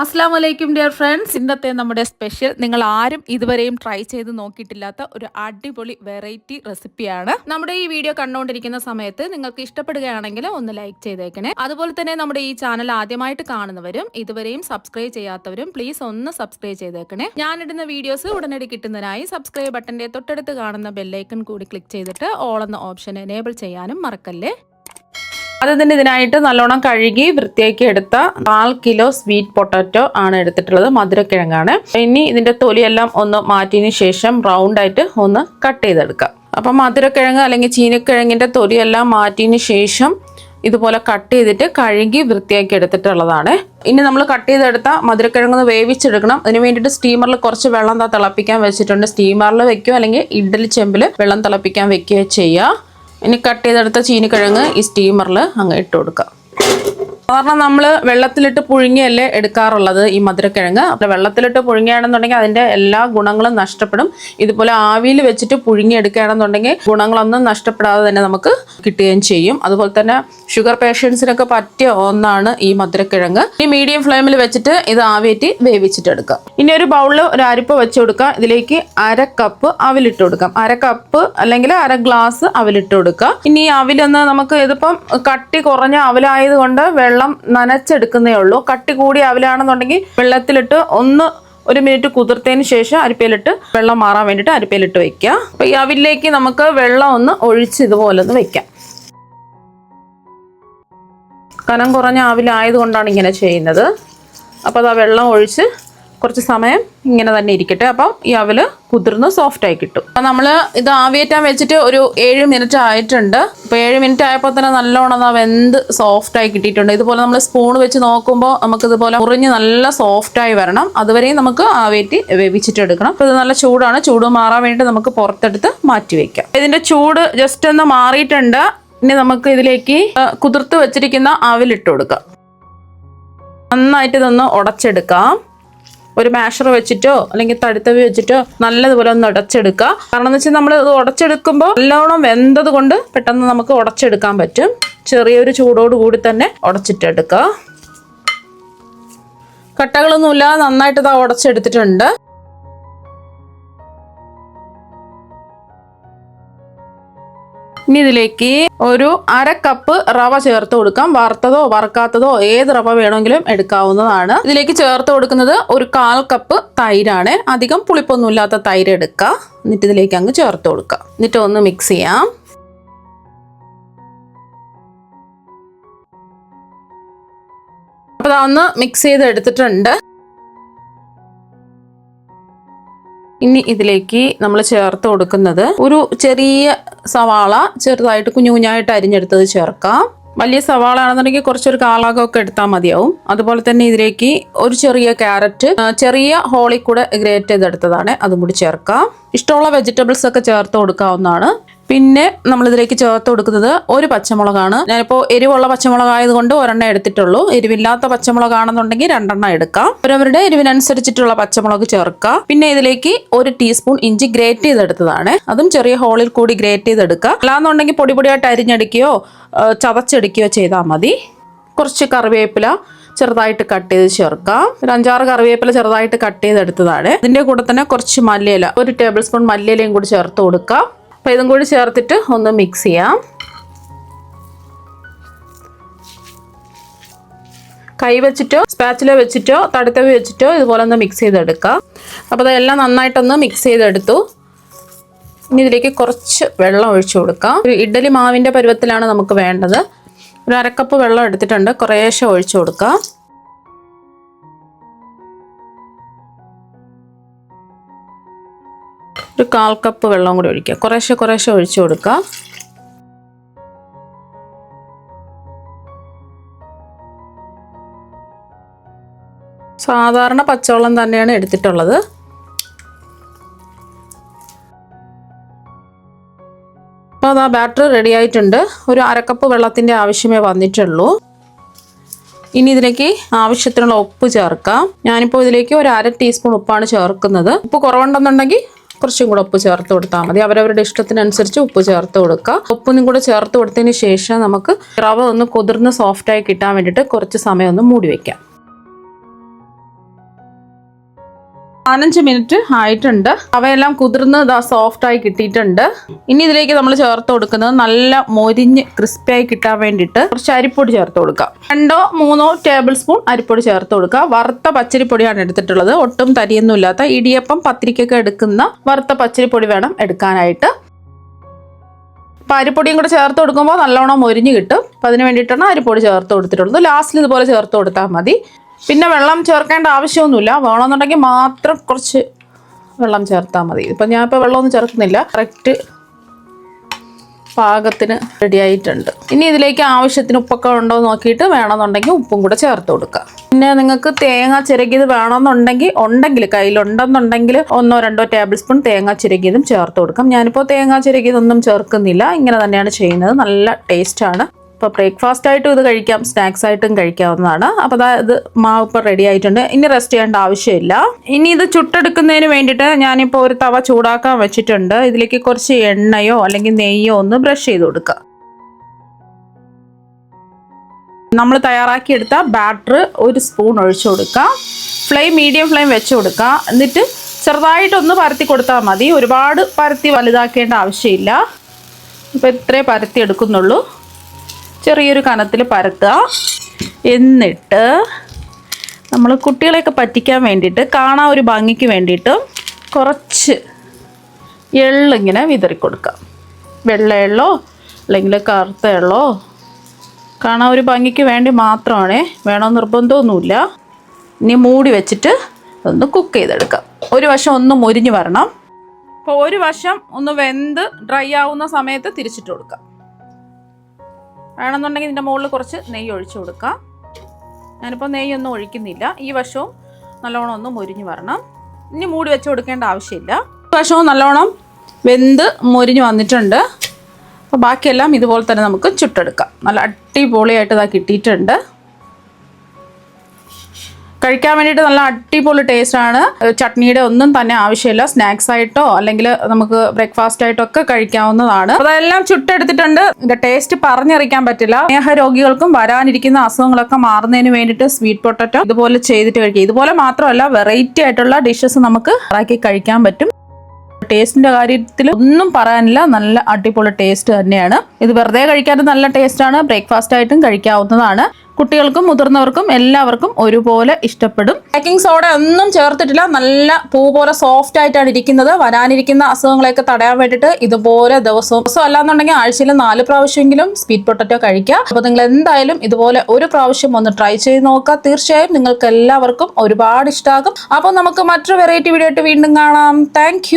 അസ്സലാമു അലൈക്കും dear friends. ഇന്നത്തെ നമ്മുടെ സ്പെഷ്യൽ നിങ്ങൾ ആരും ഇതുവരെയും ട്രൈ ചെയ്ത് നോക്കിയിട്ടില്ലാത്ത ഒരു അടിപൊളി വെറൈറ്റി റെസിപ്പിയാണ്. നമ്മുടെ ഈ വീഡിയോ കണ്ടുകൊണ്ടിരിക്കുന്ന സമയത്ത് നിങ്ങൾക്ക് ഇഷ്ടപ്പെടുകയാണെങ്കിൽ ഒന്ന് ലൈക്ക് ചെയ്തേക്കണേ. അതുപോലെ തന്നെ നമ്മുടെ ഈ ചാനൽ ആദ്യമായിട്ട് കാണുന്നവരും ഇതുവരെയും സബ്സ്ക്രൈബ് ചെയ്യാത്തവരും പ്ലീസ് ഒന്ന് സബ്സ്ക്രൈബ് ചെയ്തേക്കണേ. ഞാനിടുന്ന വീഡിയോസ് ഉടനടി കിട്ടുന്നതിനായി സബ്സ്ക്രൈബ് ബട്ടന്റെ തൊട്ടടുത്ത് കാണുന്ന ബെല്ലൈക്കൺ കൂടി ക്ലിക്ക് ചെയ്തിട്ട് ഓൾ എന്ന ഓപ്ഷൻ എനേബിൾ ചെയ്യാനും മറക്കല്ലേ. അത് തന്നെ ഇതിനായിട്ട് നല്ലോണം കഴുകി വൃത്തിയാക്കി എടുത്ത 4 കിലോ സ്വീറ്റ് പൊട്ടാറ്റോ ആണ് എടുത്തിട്ടുള്ളത്. മധുരക്കിഴങ്ങാണ്. ഇനി ഇതിന്റെ തൊലിയെല്ലാം ഒന്ന് മാറ്റിയതിന് ശേഷം റൗണ്ട് ആയിട്ട് ഒന്ന് കട്ട് ചെയ്തെടുക്കാം. അപ്പം മധുരക്കിഴങ്ങ് അല്ലെങ്കിൽ ചീനക്കിഴങ്ങിന്റെ തൊലിയെല്ലാം മാറ്റിയതിന് ശേഷം ഇതുപോലെ കട്ട് ചെയ്തിട്ട് കഴുകി വൃത്തിയാക്കി എടുത്തിട്ടുള്ളതാണ്. ഇനി നമ്മൾ കട്ട് ചെയ്തെടുത്ത മധുരക്കിഴങ്ങ് വേവിച്ചെടുക്കണം. അതിന് വേണ്ടിയിട്ട് സ്റ്റീമറിൽ കുറച്ച് വെള്ളം തിളപ്പിക്കാൻ വെച്ചിട്ടുണ്ട്. സ്റ്റീമറിൽ വെക്കുകയോ അല്ലെങ്കിൽ ഇഡ്ഡലി ചെമ്പിൽ വെള്ളം തിളപ്പിക്കാൻ വെക്കുകയോ ചെയ്യുക. ഇനി കട്ട് ചെയ്തെടുത്ത ചീനിക്കിഴങ്ങ് ഈ സ്റ്റീമറിൽ അങ്ങ് ഇട്ട് കൊടുക്കുക. സാധാരണ നമ്മൾ വെള്ളത്തിലിട്ട് പുഴുങ്ങിയല്ലേ എടുക്കാറുള്ളത് ഈ മധുരക്കിഴങ്ങ്. അപ്പോൾ വെള്ളത്തിലിട്ട് പുഴുങ്ങിയാണെന്നുണ്ടെങ്കിൽ അതിൻ്റെ എല്ലാ ഗുണങ്ങളും നഷ്ടപ്പെടും. ഇതുപോലെ ആവിയിൽ വെച്ചിട്ട് പുഴുങ്ങി എടുക്കുകയാണെന്നുണ്ടെങ്കിൽ ഗുണങ്ങളൊന്നും നഷ്ടപ്പെടാതെ തന്നെ നമുക്ക് കിട്ടുകയും ചെയ്യും. അതുപോലെ തന്നെ ഷുഗർ പേഷ്യൻസിനൊക്കെ പറ്റിയ ഒന്നാണ് ഈ മധുരക്കിഴങ്ങ്. ഈ മീഡിയം ഫ്ലെയിമിൽ വെച്ചിട്ട് ഇത് ആവിയേറ്റി വേവിച്ചിട്ടെടുക്കാം. ഇനി ഒരു ബൗളിൽ ഒരു അരിപ്പ വെച്ച് കൊടുക്കുക. ഇതിലേക്ക് 1/2 കപ്പ് അവിലിട്ട് കൊടുക്കാം. 1/2 കപ്പ് അല്ലെങ്കിൽ 1/2 ഗ്ലാസ് അവിലിട്ട് കൊടുക്കുക. ഇനി ഈ അവിലൊന്ന് നമുക്ക് ഇതിപ്പം കട്ടി കുറഞ്ഞ അവിലായത് കൊണ്ട് വെള്ളം നനച്ചെടുക്കുന്നേ ഉള്ളൂ. കട്ടി കൂടിയ അവിലാണെന്നുണ്ടെങ്കിൽ വെള്ളത്തിലിട്ട് 1 മിനിറ്റ് കുതിർത്തതിന് ശേഷം അരിപ്പയിലിട്ട് വെള്ളം മാറാൻ വേണ്ടിയിട്ട് അരിപ്പയിലിട്ട് വെക്കുക. അപ്പോൾ ഈ അവിലേക്ക് നമുക്ക് വെള്ളം ഒന്ന് ഒഴിച്ച് ഇതുപോലെ ഒന്ന് വെക്കാം. കനം കുറഞ്ഞ അവിലായതുകൊണ്ടാണ് ഇങ്ങനെ ചെയ്യുന്നത്. അപ്പോൾ അത് വെള്ളം ഒഴിച്ച് കുറച്ച് സമയം ഇങ്ങനെ തന്നെ ഇരിക്കട്ടെ. അപ്പം ഈ അവല് കുതിർന്ന് സോഫ്റ്റായി കിട്ടും. അപ്പം നമ്മൾ ഇത് ആവിയേറ്റാൻ വെച്ചിട്ട് ഒരു 7 മിനിറ്റ് ആയിട്ടുണ്ട്. അപ്പോൾ 7 മിനിറ്റ് ആയപ്പോൾ തന്നെ നല്ലോണം വെന്ത് സോഫ്റ്റായി കിട്ടിയിട്ടുണ്ട്. ഇതുപോലെ നമ്മൾ സ്പൂൺ വെച്ച് നോക്കുമ്പോൾ നമുക്കിതുപോലെ മുറിഞ്ഞ് നല്ല സോഫ്റ്റായി വരണം. അതുവരെയും നമുക്ക് ആവിയേറ്റി വേവിച്ചിട്ടെടുക്കണം. അപ്പോൾ ഇത് നല്ല ചൂടാണ്. ചൂട് മാറാൻ വേണ്ടി നമുക്ക് പുറത്തെടുത്ത് മാറ്റി വയ്ക്കാം. ഇതിൻ്റെ ചൂട് ജസ്റ്റ് ഒന്ന് മാറിയിട്ടുണ്ട്. ഇനി നമുക്ക് ഇതിലേക്ക് കുതിർത്ത് വെച്ചിരിക്കുന്ന അവിലിട്ട് കൊടുക്കാം. നന്നായിട്ട് ഇതൊന്ന് ഉടച്ചെടുക്കാം. ഒരു മാഷർ വെച്ചിട്ടോ അല്ലെങ്കിൽ തടുത്തവി വെച്ചിട്ടോ നല്ലതുപോലെ ഒന്ന് ഉടച്ചെടുക്കുക. കാരണം എന്ന് വെച്ചാൽ നമ്മൾ ഇത് ഉടച്ചെടുക്കുമ്പോൾ നല്ലോണം വെന്തത് കൊണ്ട് പെട്ടെന്ന് നമുക്ക് ഉടച്ചെടുക്കാൻ പറ്റും. ചെറിയൊരു ചൂടോട് കൂടി തന്നെ ഉടച്ചിട്ടെടുക്കുക. കട്ടകളൊന്നുമില്ല, നന്നായിട്ട് ഇത് ഉടച്ചെടുത്തിട്ടുണ്ട്. ഇനി ഇതിലേക്ക് ഒരു 1/2 കപ്പ് റവ ചേർത്ത് കൊടുക്കാം. വറുത്തതോ വറുക്കാത്തതോ ഏത് റവ വേണമെങ്കിലും എടുക്കാവുന്നതാണ്. ഇതിലേക്ക് ചേർത്ത് കൊടുക്കുന്നത് ഒരു 1/4 കപ്പ് തൈരാണ്. അധികം പുളിപ്പൊന്നും ഇല്ലാത്ത തൈര് എടുക്കുക. എന്നിട്ട് ഇതിലേക്ക് അങ്ങ് ചേർത്ത് കൊടുക്കുക. എന്നിട്ട് ഒന്ന് മിക്സ് ചെയ്യാം. അപ്പോൾ അതൊന്ന് മിക്സ് ചെയ്ത് എടുത്തിട്ടുണ്ട്. ഇനി ഇതിലേക്ക് നമ്മൾ ചേർത്ത് കൊടുക്കുന്നത് ഒരു ചെറിയ സവാള ചെറുതായിട്ട് കുഞ്ഞായിട്ട് അരിഞ്ഞെടുത്തത് ചേർക്കാം. വലിയ സവാള ആണെന്നുണ്ടെങ്കിൽ കുറച്ചൊരു 1/4 ഭാഗമൊക്കെ എടുത്താൽ മതിയാവും. അതുപോലെ തന്നെ ഇതിലേക്ക് ഒരു ചെറിയ ക്യാരറ്റ് ചെറിയ ഹോളിൽ കൂടെ ഗ്രേറ്റ് ചെയ്തെടുത്തതാണ്, അതും കൂടി ചേർക്കാം. ഇഷ്ടമുള്ള വെജിറ്റബിൾസ് ഒക്കെ ചേർത്ത് കൊടുക്കാവുന്നതാണ്. പിന്നെ നമ്മളിതിലേക്ക് ചേർത്ത് കൊടുക്കുന്നത് ഒരു പച്ചമുളകാണ്. ഞാനിപ്പോൾ എരിവുള്ള പച്ചമുളകായതുകൊണ്ട് 1 എടുത്തിട്ടുള്ളൂ. എരിവില്ലാത്ത പച്ചമുളകാണെന്നുണ്ടെങ്കിൽ 2 എടുക്കാം. അവരവരുടെ എരിവിനനുസരിച്ചിട്ടുള്ള പച്ചമുളക് ചേർക്കുക. പിന്നെ ഇതിലേക്ക് 1 ടീസ്പൂൺ ഇഞ്ചി ഗ്രേറ്റ് ചെയ്തെടുത്തതാണ്, അതും ചെറിയ ഹോളിൽ കൂടി ഗ്രേറ്റ് ചെയ്തെടുക്കുക. അല്ലാന്നുണ്ടെങ്കിൽ പൊടിയായിട്ട് അരിഞ്ഞെടുക്കുകയോ ചതച്ചെടുക്കുകയോ ചെയ്താൽ മതി. കുറച്ച് കറിവേപ്പില ചെറുതായിട്ട് കട്ട് ചെയ്ത് ചേർക്കാം. ഒരു 5-6 കറിവേപ്പില ചെറുതായിട്ട് കട്ട് ചെയ്തെടുത്തതാണ്. ഇതിൻ്റെ കൂടെ തന്നെ കുറച്ച് മല്ലിയില, 1 ടേബിൾ സ്പൂൺ മല്ലിയിലയും കൂടി ചേർത്ത് കൊടുക്കാം. അപ്പോൾ ഇതും കൂടി ചേർത്തിട്ട് ഒന്ന് മിക്സ് ചെയ്യാം. കൈ വെച്ചിട്ടോ സ്പാച്ചില വെച്ചിട്ടോ തടുത്തവി വെച്ചിട്ടോ ഇതുപോലെ ഒന്ന് മിക്സ് ചെയ്തെടുക്കാം. അപ്പോൾ അതെല്ലാം നന്നായിട്ടൊന്ന് മിക്സ് ചെയ്തെടുത്തു. ഇനി ഇതിലേക്ക് കുറച്ച് വെള്ളം ഒഴിച്ചു കൊടുക്കാം. ഒരു ഇഡ്ഡലി മാവിൻ്റെ പരുവത്തിലാണ് നമുക്ക് വേണ്ടത്. ഒരു 1/2 കപ്പ് വെള്ളം എടുത്തിട്ടുണ്ട്. കുറേശ്ശെ ഒഴിച്ചു കൊടുക്കാം. ഒരു 1/4 കപ്പ് വെള്ളം കൂടി ഒഴിക്കുക. കുറേശ്ശെ ഒഴിച്ചു കൊടുക്കുക. സാധാരണ പച്ചവെള്ളം തന്നെയാണ് എടുത്തിട്ടുള്ളത്. അപ്പോൾ അത് ആ ബാറ്റർ റെഡി ആയിട്ടുണ്ട്. ഒരു 1/2 കപ്പ് വെള്ളത്തിൻ്റെ ആവശ്യമേ വന്നിട്ടുള്ളൂ. ഇനി ഇതിലേക്ക് ആവശ്യത്തിനുള്ള ഉപ്പ് ചേർക്കാം. ഞാനിപ്പോൾ ഇതിലേക്ക് ഒരു 1/2 ടീസ്പൂൺ ഉപ്പാണ് ചേർക്കുന്നത്. ഉപ്പ് കുറവുണ്ടെന്നുണ്ടെങ്കിൽ കുറച്ചും കൂടെ ഉപ്പ് ചേർത്ത് കൊടുത്താൽ മതി. അവരവരുടെ ഇഷ്ടത്തിനനുസരിച്ച് ഉപ്പ് ചേർത്ത് കൊടുക്കുക. ഉപ്പൊന്നും കൂടെ ചേർത്ത് കൊടുത്തതിന് ശേഷം നമുക്ക് റവ ഒന്ന് കുതിർന്ന് സോഫ്റ്റായി കിട്ടാൻ വേണ്ടിയിട്ട് കുറച്ച് സമയം ഒന്ന് മൂടി വയ്ക്കാം. 15 മിനിറ്റ് ആയിട്ടുണ്ട്. അവയെല്ലാം കുതിർന്ന് സോഫ്റ്റായി കിട്ടിയിട്ടുണ്ട്. ഇനി ഇതിലേക്ക് നമ്മൾ ചേർത്ത് കൊടുക്കുന്നത് നല്ല മൊരിഞ്ഞ് ക്രിസ്പിയായി കിട്ടാൻ വേണ്ടിയിട്ട് കുറച്ച് അരിപ്പൊടി ചേർത്ത് കൊടുക്കാം. 2-3 ടേബിൾ സ്പൂൺ അരിപ്പൊടി ചേർത്ത് കൊടുക്കുക. വറുത്ത പച്ചരിപ്പൊടിയാണ് എടുത്തിട്ടുള്ളത്. ഒട്ടും തരിയൊന്നും ഇല്ലാത്ത ഇടിയപ്പം പത്തിരിക്കൊക്കെ എടുക്കുന്ന വറുത്ത പച്ചരിപ്പൊടി വേണം എടുക്കാനായിട്ട്. അപ്പം അരിപ്പൊടിയും കൂടെ ചേർത്ത് കൊടുക്കുമ്പോൾ നല്ലോണം മൊരിഞ്ഞ് കിട്ടും. അപ്പം അതിന് വേണ്ടിയിട്ടാണ് അരിപ്പൊടി ചേർത്ത് കൊടുത്തിട്ടുള്ളത്. ലാസ്റ്റിൽ ഇതുപോലെ ചേർത്ത് കൊടുത്താൽ മതി. പിന്നെ വെള്ളം ചേർക്കേണ്ട ആവശ്യമൊന്നുമില്ല. വേണമെന്നുണ്ടെങ്കിൽ മാത്രം കുറച്ച് വെള്ളം ചേർത്താൽ മതി. ഇപ്പം ഞാനിപ്പോൾ വെള്ളമൊന്നും ചേർക്കുന്നില്ല. കറക്റ്റ് പാകത്തിന് റെഡി ആയിട്ടുണ്ട്. ഇനി ഇതിലേക്ക് ആവശ്യത്തിന് ഉപ്പൊക്കെ ഉണ്ടോ എന്ന് നോക്കിയിട്ട് വേണമെന്നുണ്ടെങ്കിൽ ഉപ്പും കൂടെ ചേർത്ത് കൊടുക്കുക. പിന്നെ നിങ്ങൾക്ക് തേങ്ങ ചിരകിയത് വേണമെന്നുണ്ടെങ്കിൽ കയ്യിലുണ്ടെന്നുണ്ടെങ്കിൽ 1-2 ടേബിൾ സ്പൂൺ തേങ്ങ ചിരകിയതും ചേർത്ത് കൊടുക്കാം. ഞാനിപ്പോൾ തേങ്ങ ചിരകിയതൊന്നും ചേർക്കുന്നില്ല. ഇങ്ങനെ തന്നെയാണ് ചെയ്യുന്നത്. നല്ല ടേസ്റ്റാണ്. ഇപ്പോൾ ബ്രേക്ക്ഫാസ്റ്റ് ആയിട്ടും ഇത് കഴിക്കാം, സ്നാക്സ് ആയിട്ടും കഴിക്കാവുന്നതാണ്. അപ്പോൾ ഇത് മാവ് ഇപ്പോൾ റെഡി ആയിട്ടുണ്ട്. ഇനി റെസ്റ്റ് ചെയ്യേണ്ട ആവശ്യമില്ല. ഇനി ഇത് ചുട്ടെടുക്കുന്നതിന് വേണ്ടിയിട്ട് ഞാനിപ്പോൾ ഒരു തവ ചൂടാക്കാൻ വെച്ചിട്ടുണ്ട്. ഇതിലേക്ക് കുറച്ച് എണ്ണയോ അല്ലെങ്കിൽ നെയ്യോ ഒന്ന് ബ്രഷ് ചെയ്ത് കൊടുക്കുക. നമ്മൾ തയ്യാറാക്കിയെടുത്ത ബാറ്റർ 1 സ്പൂൺ ഒഴിച്ചു കൊടുക്കുക. മീഡിയം ഫ്ലെയിം വെച്ച് കൊടുക്കുക. എന്നിട്ട് ചെറുതായിട്ടൊന്ന് പരത്തി കൊടുത്താൽ മതി. ഒരുപാട് പരത്തി വലുതാക്കേണ്ട ആവശ്യമില്ല. ഇപ്പോൾ ഇത്രേ പരത്തി എടുക്കുന്നുള്ളൂ. ചെറിയൊരു കനത്തിൽ പരത്തുക. എന്നിട്ട് നമ്മൾ കുട്ടികളെയൊക്കെ പറ്റിക്കാൻ വേണ്ടിയിട്ട് കാണാൻ ഒരു ഭംഗിക്ക് വേണ്ടിയിട്ട് കുറച്ച് എള്ളിങ്ങനെ വിതറി കൊടുക്കുക. വെള്ള എള്ളോ അല്ലെങ്കിൽ കറുത്ത എള്ളോ കാണാൻ ഒരു ഭംഗിക്ക് വേണ്ടി മാത്രമാണ്. വേണമെന്ന് നിർബന്ധമൊന്നുമില്ല. ഇനി മൂടി വെച്ചിട്ട് ഒന്ന് കുക്ക് ചെയ്തെടുക്കാം. ഒരു വശം ഒന്ന് മൊരിഞ്ഞ് വരണം. അപ്പോൾ ഒരു വശം ഒന്ന് വെന്ത് ഡ്രൈ ആവുന്ന സമയത്ത് തിരിച്ചിട്ട് കൊടുക്കാം. വേണമെന്നുണ്ടെങ്കിൽ ഇതിൻ്റെ മുകളിൽ കുറച്ച് നെയ്യ് ഒഴിച്ചു കൊടുക്കാം. ഞാനിപ്പോൾ നെയ്യൊന്നും ഒഴിക്കുന്നില്ല. ഈ വശവും നല്ലോണം ഒന്ന് മൊരിഞ്ഞ് വരണം. ഇനി മൂടി വെച്ച് കൊടുക്കേണ്ട ആവശ്യമില്ല. ഈ വശവും നല്ലോണം വെന്ത് മൊരിഞ്ഞ് വന്നിട്ടുണ്ട്. അപ്പോൾ ബാക്കിയെല്ലാം ഇതുപോലെ തന്നെ നമുക്ക് ചുട്ടെടുക്കാം. നല്ല അടിപൊളിയായിട്ട് ഇതാ കിട്ടിയിട്ടുണ്ട്. കഴിക്കാൻ വേണ്ടിയിട്ട് നല്ല അടിപൊളി ടേസ്റ്റാണ്. ചട്നിയുടെ ഒന്നും തന്നെ ആവശ്യമില്ല. സ്നാക്സ് ആയിട്ടോ അല്ലെങ്കിൽ നമുക്ക് ബ്രേക്ക്ഫാസ്റ്റ് ആയിട്ടോ ഒക്കെ കഴിക്കാവുന്നതാണ്. അതെല്ലാം ചുട്ടെടുത്തിട്ടുണ്ട്. ഇതിന്റെ ടേസ്റ്റ് പറഞ്ഞറിയിക്കാൻ പറ്റില്ല. രോഗികൾക്കും വരാനിരിക്കുന്ന അസുഖങ്ങളൊക്കെ മാറുന്നതിന് വേണ്ടിയിട്ട് സ്വീറ്റ് പൊട്ടറ്റോ ഇതുപോലെ ചെയ്തിട്ട് കഴിക്കുക. ഇതുപോലെ മാത്രമല്ല വെറൈറ്റി ആയിട്ടുള്ള ഡിഷസ് നമുക്ക് ഉണ്ടാക്കി കഴിക്കാൻ പറ്റും. ടേസ്റ്റിന്റെ കാര്യത്തിൽ ഒന്നും പറയാനില്ല. നല്ല അടിപൊളി ടേസ്റ്റ് തന്നെയാണ്. ഇത് വെറുതെ കഴിക്കാനും നല്ല ടേസ്റ്റാണ്. ബ്രേക്ക്ഫാസ്റ്റ് ആയിട്ടും കഴിക്കാവുന്നതാണ്. കുട്ടികൾക്കും മുതിർന്നവർക്കും എല്ലാവർക്കും ഒരുപോലെ ഇഷ്ടപ്പെടും. ബേക്കിംഗ് സോഡ ഒന്നും ചേർത്തിട്ടില്ല. നല്ല പൂ പോലെ സോഫ്റ്റ് ആയിട്ടാണ് ഇരിക്കുന്നത്. വരാനിരിക്കുന്ന അസുഖങ്ങളെയൊക്കെ തടയാൻ വേണ്ടിയിട്ട് ഇതുപോലെ ദിവസം അല്ലാന്നുണ്ടെങ്കിൽ ആഴ്ചയിൽ 4 പ്രാവശ്യമെങ്കിലും സ്വീറ്റ് പൊട്ടറ്റോ കഴിക്കുക. അപ്പോൾ നിങ്ങൾ എന്തായാലും ഇതുപോലെ ഒരു പ്രാവശ്യം ഒന്ന് ട്രൈ ചെയ്ത് നോക്കുക. തീർച്ചയായും നിങ്ങൾക്ക് എല്ലാവർക്കും ഒരുപാട് ഇഷ്ടമാകും. അപ്പോൾ നമുക്ക് മറ്റൊരു വെറൈറ്റി വീഡിയോ ആയിട്ട് വീണ്ടും കാണാം. താങ്ക്